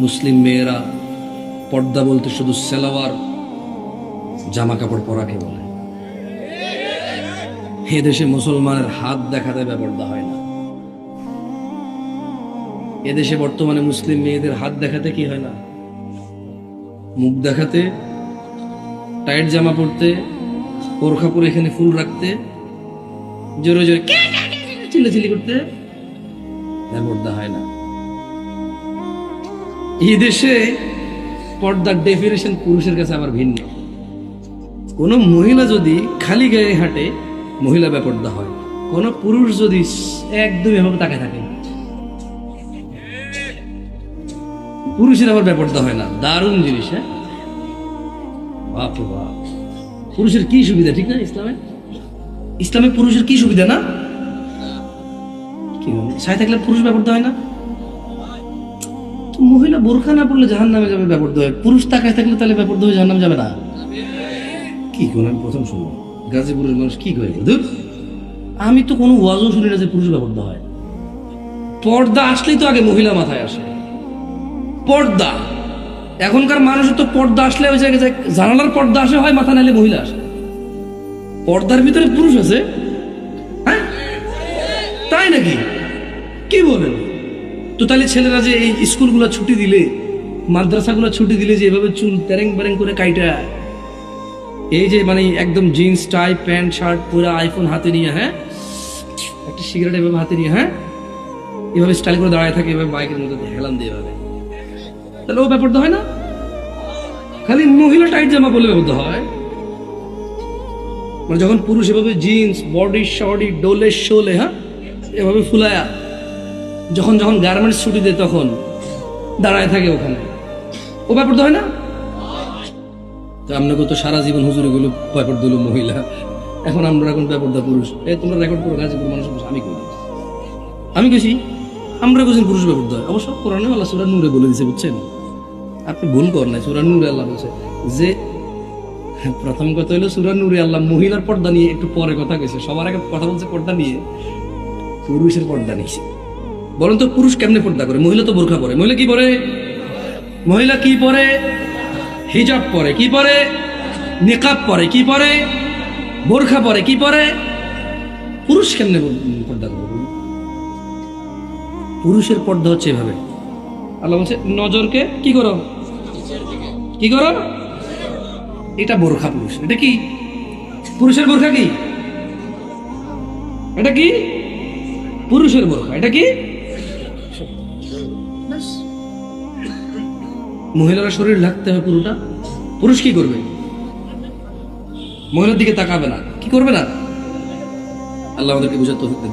মুসলিম মেয়েরা পর্দা বলতে শুধু সালোয়ার জামা কাপড় পরাকে বলে। এ দেশে মুসলমানের হাত দেখাতে বেপর্দা হয় না। এদেশে বর্তমানে মুসলিম মেয়েদের হাত দেখাতে কি হয় না, মুখ দেখাতে, টাইট জামা পরতে, বোরখা পরে এখানে ফুল রাখতে, জোরে জোরে চিল্লাচিল্লি করতে বেপর্দা হয় না। এই দেশে পর্দার ডেফিনেশন পুরুষের কাছে আবার ভিন্ন। কোন মহিলা যদি খালি গায়ে হাঁটে, মহিলা বেপর্দা হয়। কোন পুরুষ যদি একদম এভাবে তাকায় থাকে, পুরুষের আবার বেপর্দা হয় না। দারুণ জিনিস। হ্যাঁ, বাপ রে বাপ। পুরুষের কি সুবিধা, ঠিক না? ইসলামে পুরুষের কি সুবিধা না? কি সাথে থাকলে পুরুষ বেপর্দা হয় না? মহিলা বোরখা না পড়লে জাহান্নামে যাবে, বেপর্দা হয়। পুরুষ তাকায় থাকলে তাহলে বেপর্দা হয়ে জাহান্নামে যাবে না? কি কোন আমি প্রথম শুনলাম গাজীপুরের মানুষ কি করে। আমি তো কোনো ওয়াজও শুনি না যে পুরুষ বেপর্দা হয়। পর্দা আসলেই তো আগে মহিলা মাথায় আসে। পর্দা এখনকার মানুষের তো পর্দা আসলে ওই জায়গায় জানালার পর্দা আসে হয়, মাথা নাইলে মহিলা আসে। পর্দার ভিতরে পুরুষ আছে? হ্যাঁ, তাই নাকি? কি বলেন? তো তাহলে ছেলেরা যে এই স্কুলগুলো ছুটি দিলে, মাদ্রাসাগুলো ছুটি দিলে যে এভাবে চুল তেরেং বেরেং করে কাইটা, এই যে মানে একদম জিন্স টাই প্যান্ট শার্ট পুরো, আইফোন হাতে নিয়ে, হ্যাঁ, একটা সিগারেট এভাবে হাতে নিয়ে, হ্যাঁ, এভাবে স্টাইল করে দাঁড়ায় থাকে, এভাবে বাইকের মধ্যে হেলান দিয়ে এভাবে, তাহলে ও ব্যাপারটা হয় না? খালি মহিলা টাইট জামা পরলে ব্যাপারটা হয়। মানে যখন পুরুষ এভাবে জিন্স বডি শডি ডোলে শোলে, হ্যাঁ, এভাবে ফুলায়া যখন যখন গার্মেন্টস ছুটি দেয় তখন দাঁড়ায় থাকে ওখানে, ও ব্যাপারটা হয় না? আপনাকে তো সারা জীবন হুজুরে গুলো ব্যাপার দিল মহিলা, এখন আমরা এখন ব্যাপারটা পুরুষ। তোমরা রেকর্ড করো, গাজীপুর মানুষ আমি কেছি আমরা কেছি পুরুষ ব্যাপার হয়। অবশ্য কোরআনে আল্লাহ সূরা নূরে বলে দিয়েছে, বুঝছেন? আপনি ভুল করেন না। সূরা নূরে আল্লাহ বলছে যে, প্রথম কথা হলো সূরা নূরে আল্লাহ মহিলার পর্দা নিয়ে একটু পরে কথা কইছে, সবার আগে কথা বলছে পর্দা নিয়ে, পুরুষের পর্দা নিয়েছে। বলেন তো পুরুষ কেমনে পর্দা করে? মহিলা তো বোরখা পরে। মহিলা কি পরে? মহিলা কি পরে? হিজাব পরে। কি পরে? নিকাব পরে। কি পরে? বোরখা পরে। কি পরে? পুরুষ কেমনে পর্দা করে? পুরুষের পর্দা হচ্ছে এভাবে। আল্লাহ বলছে নজরকে কি করো, কি করো, এটা বোরখা পুরুষ। এটা কি পুরুষের বোরখা? কি এটা? কি পুরুষের বোরখা? এটা কি? মহিলারা শরীর ঢাকতে হবে পুরোটা। পুরুষ কি করবে? মহিলার দিকে তাকাবে না। কি করবে না? আল্লাহ আমাদেরকে বুঝাতে হবে।